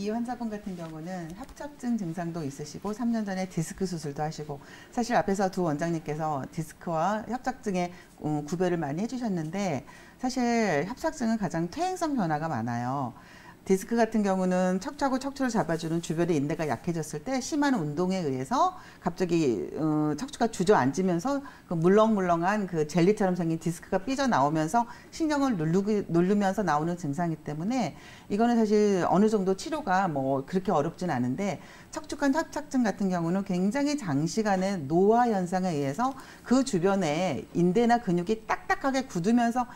이 환자분 같은 경우는 협착증 증상도 있으시고 3년 전에 디스크 수술도 하시고 사실 앞에서 두 원장님께서 디스크와 협착증의 구별을 많이 해주셨는데 사실 협착증은 가장 퇴행성 변화가 많아요. 디스크 같은 경우는 척추하고 척추를 잡아주는 주변의 인대가 약해졌을 때 심한 운동에 의해서 갑자기 척추가 주저앉으면서 그 물렁물렁한 그 젤리처럼 생긴 디스크가 삐져나오면서 신경을 누르면서 나오는 증상이기 때문에 이거는 사실 어느 정도 치료가 뭐 그렇게 어렵진 않은데 척추관 협착증 같은 경우는 굉장히 장시간의 노화 현상에 의해서 그 주변에 인대나 근육이 딱딱하게 굳으면서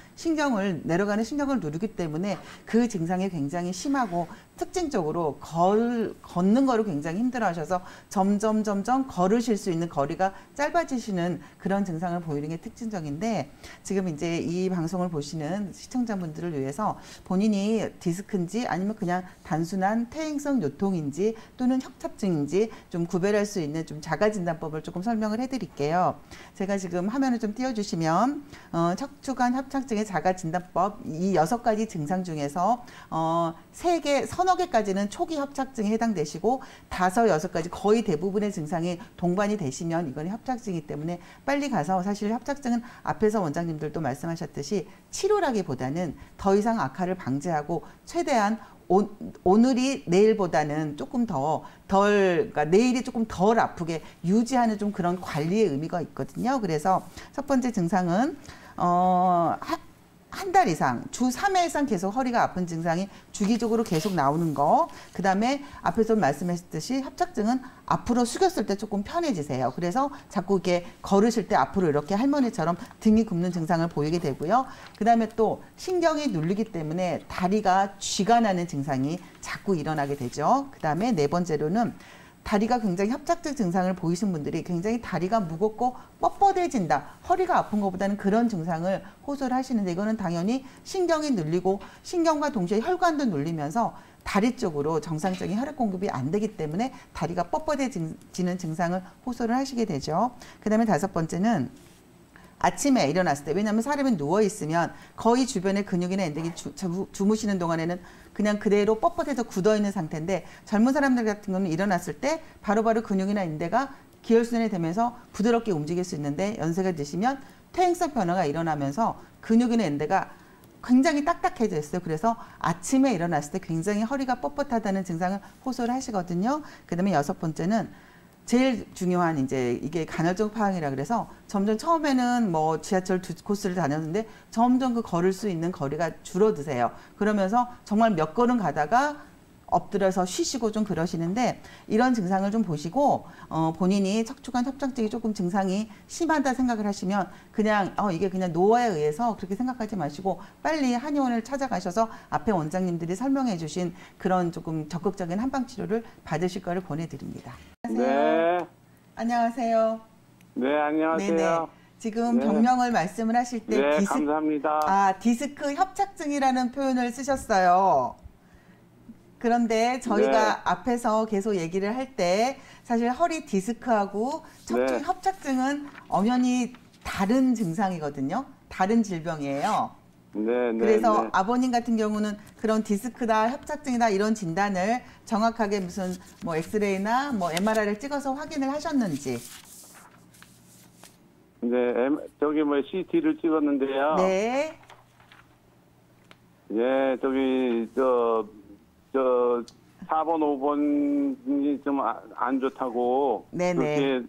내려가는 신경을 누르기 때문에 그 증상이 굉장히 심하고 특징적으로 걷는 거를 굉장히 힘들어 하셔서 점점 걸으실 수 있는 거리가 짧아지시는 그런 증상을 보이는 게 특징적인데 지금 이제 이 방송을 보시는 시청자분들을 위해서 본인이 디스크인지 아니면 그냥 단순한 퇴행성 요통인지 또는 협착증인지 좀 구별할 수 있는 좀 자가진단법을 조금 설명을 해드릴게요. 제가 지금 화면을 좀 띄워주시면 척추관 협착증의 자가진단법 이 6가지 증상 중에서 서너 개까지는 초기 협착증에 해당되시고 5, 6가지 거의 대부분의 증상이 동반이 되시면 이건 협착증이기 때문에 빨리 가서 사실 협착증은 앞에서 원장님들도 말씀하셨듯이 치료라기보다는 더 이상 악화를 방지하고 최대한 오늘이 내일보다는 조금 그러니까 내일이 조금 덜 아프게 유지하는 좀 그런 관리의 의미가 있거든요. 그래서 첫 번째 증상은 한 달 이상, 주 3회 이상 계속 허리가 아픈 증상이 주기적으로 계속 나오는 거. 그 다음에 앞에서 말씀하셨듯이 협착증은 앞으로 숙였을 때 조금 편해지세요. 그래서 자꾸 이렇게 걸으실 때 앞으로 이렇게 할머니처럼 등이 굽는 증상을 보이게 되고요. 그 다음에 또 신경이 눌리기 때문에 다리가 쥐가 나는 증상이 자꾸 일어나게 되죠. 그 다음에 네 번째로는 다리가 굉장히 협착증 증상을 보이신 분들이 굉장히 다리가 무겁고 뻣뻣해진다. 허리가 아픈 것보다는 그런 증상을 호소를 하시는데 이거는 당연히 신경이 눌리고 신경과 동시에 혈관도 눌리면서 다리 쪽으로 정상적인 혈액 공급이 안 되기 때문에 다리가 뻣뻣해지는 증상을 호소를 하시게 되죠. 그 다음에 5번째는 아침에 일어났을 때, 왜냐하면 사람이 누워있으면 거의 주변의 근육이나 인대가 주무시는 동안에는 그냥 그대로 뻣뻣해서 굳어있는 상태인데 젊은 사람들 같은 경우는 일어났을 때 바로바로 근육이나 인대가 기혈순환이 되면서 부드럽게 움직일 수 있는데 연세가 드시면 퇴행성 변화가 일어나면서 근육이나 인대가 굉장히 딱딱해져 있어요. 그래서 아침에 일어났을 때 굉장히 허리가 뻣뻣하다는 증상을 호소를 하시거든요. 그 다음에 6번째는 제일 중요한 이제 이게 간헐적 파항이라 그래서 점점 처음에는 뭐 지하철 2코스를 다녔는데 점점 그 걸을 수 있는 거리가 줄어드세요. 그러면서 정말 몇 걸음 가다가 엎드려서 쉬시고 좀 그러시는데 이런 증상을 좀 보시고 본인이 척추관 협착증이 조금 증상이 심하다 생각을 하시면 그냥 이게 그냥 노화에 의해서 그렇게 생각하지 마시고 빨리 한의원을 찾아가셔서 앞에 원장님들이 설명해 주신 그런 조금 적극적인 한방 치료를 받으실 거를 권해드립니다. 네. 안녕하세요. 네, 안녕하세요. 네네. 지금 네. 병명을 말씀을 하실 때 네, 감사합니다. 디스크 협착증이라는 표현을 쓰셨어요. 그런데 저희가 네. 앞에서 계속 얘기를 할 때 사실 허리 디스크하고 척추 네. 협착증은 엄연히 다른 증상이거든요. 다른 질병이에요. 네, 네. 그래서 네. 아버님 같은 경우는 그런 디스크다, 협착증이다 이런 진단을 정확하게 무슨 뭐 엑스레이나 뭐 MRI를 찍어서 확인을 하셨는지. 네, 저기 뭐 CT를 찍었는데요. 네. 예, 저기 저 4번, 5번이 좀 안 좋다고 네네. 그렇게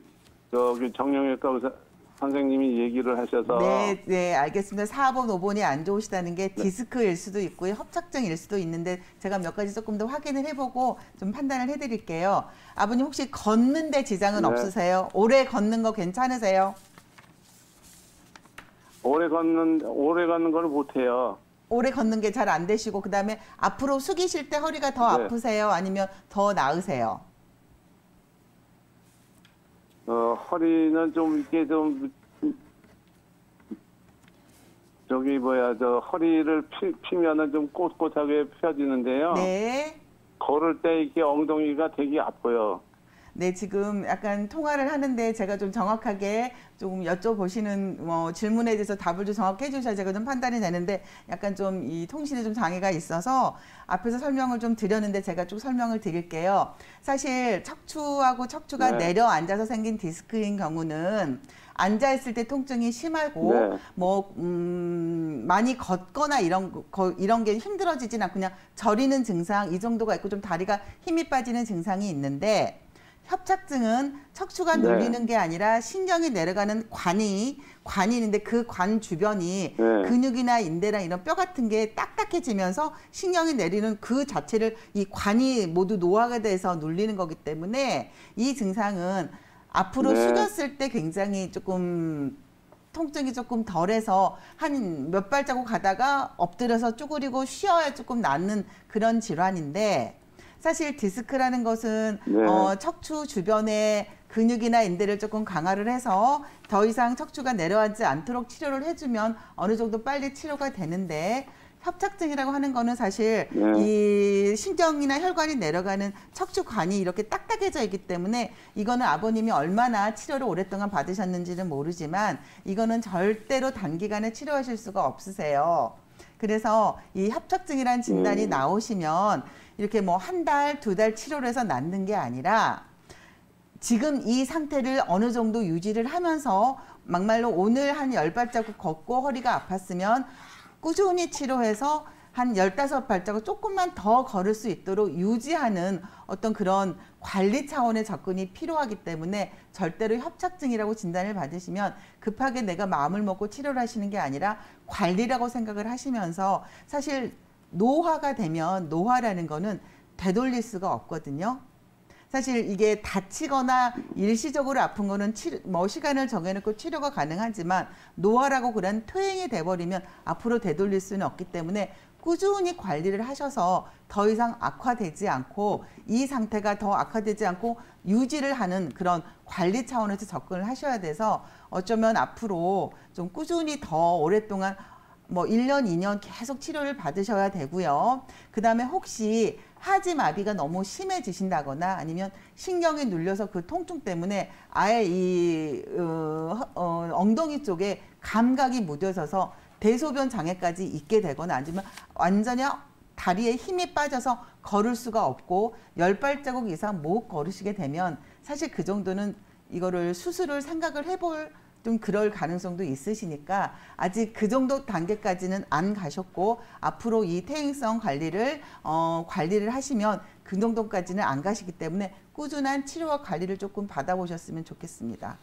저기 정형외과 의사 선생님이 얘기를 하셔서 네, 네, 알겠습니다. 4번, 5번이 안 좋으시다는 게 디스크일 수도 있고요. 협착증일 수도 있는데 제가 몇 가지 조금 더 확인을 해보고 좀 판단을 해드릴게요. 아버님 혹시 걷는 데 지장은 네. 없으세요? 오래 걷는 거 괜찮으세요? 오래 걷는 걸 못해요. 오래 걷는 게 잘 안 되시고 그 다음에 앞으로 숙이실 때 허리가 더 네. 아프세요? 아니면 더 나으세요? 허리는 좀 이렇게 좀 저기 허리를 피면은 좀 꼿꼿하게 펴지는데요. 네. 걸을 때 이렇게 엉덩이가 되게 아파요. 네, 지금 약간 통화를 하는데 제가 좀 정확하게 조금 여쭤보시는 질문에 대해서 답을 좀 정확히 해주셔야 제가 좀 판단이 되는데 약간 좀 이 통신에 좀 장애가 있어서 앞에서 설명을 좀 드렸는데 제가 쭉 설명을 드릴게요. 사실 척추하고 척추가 네. 내려앉아서 생긴 디스크인 경우는 앉아있을 때 통증이 심하고 네. 많이 걷거나 이런 게 힘들어지진 않고 그냥 저리는 증상 이 정도가 있고 좀 다리가 힘이 빠지는 증상이 있는데 협착증은 척추가 네. 눌리는 게 아니라 신경이 내려가는 관이 있는데 그 관 주변이 네. 근육이나 인대랑 이런 뼈 같은 게 딱딱해지면서 신경이 내리는 그 자체를 이 관이 모두 노화가 돼서 눌리는 거기 때문에 이 증상은 앞으로 네. 숙였을 때 굉장히 조금 통증이 조금 덜해서 한 몇 발자국 가다가 엎드려서 쭈그리고 쉬어야 조금 낫는 그런 질환인데 사실 디스크라는 것은 네. 척추 주변에 근육이나 인대를 조금 강화를 해서 더 이상 척추가 내려앉지 않도록 치료를 해주면 어느 정도 빨리 치료가 되는데 협착증이라고 하는 거는 사실 네. 이 신경이나 혈관이 내려가는 척추관이 이렇게 딱딱해져 있기 때문에 이거는 아버님이 얼마나 치료를 오랫동안 받으셨는지는 모르지만 이거는 절대로 단기간에 치료하실 수가 없으세요. 그래서 이 협착증이라는 진단이 나오시면 이렇게 뭐 한 달, 두 달 치료를 해서 낫는 게 아니라 지금 이 상태를 어느 정도 유지를 하면서 막말로 오늘 한 10발자국 걷고 허리가 아팠으면 꾸준히 치료해서 한 15발자국 조금만 더 걸을 수 있도록 유지하는 어떤 그런 관리 차원의 접근이 필요하기 때문에 절대로 협착증이라고 진단을 받으시면 급하게 내가 마음을 먹고 치료를 하시는 게 아니라 관리라고 생각을 하시면서 사실 노화가 되면 노화라는 거는 되돌릴 수가 없거든요. 사실 이게 다치거나 일시적으로 아픈 거는 시간을 정해놓고 치료가 가능하지만 노화라고 그런 퇴행이 돼버리면 앞으로 되돌릴 수는 없기 때문에 꾸준히 관리를 하셔서 더 이상 악화되지 않고 이 상태가 더 악화되지 않고 유지를 하는 그런 관리 차원에서 접근을 하셔야 돼서 어쩌면 앞으로 좀 꾸준히 더 오랫동안 1년, 2년 계속 치료를 받으셔야 되고요. 그 다음에 혹시 하지마비가 너무 심해지신다거나 아니면 신경이 눌려서 그 통증 때문에 아예 이 엉덩이 쪽에 감각이 무뎌져서 대소변 장애까지 있게 되거나 아니면 완전히 다리에 힘이 빠져서 걸을 수가 없고 10발자국 이상 못 걸으시게 되면 사실 그 정도는 이거를 수술을 생각을 해볼 좀 그럴 가능성도 있으시니까 아직 그 정도 단계까지는 안 가셨고 앞으로 이 퇴행성 관리를 하시면 그 정도까지는 안 가시기 때문에 꾸준한 치료와 관리를 조금 받아보셨으면 좋겠습니다.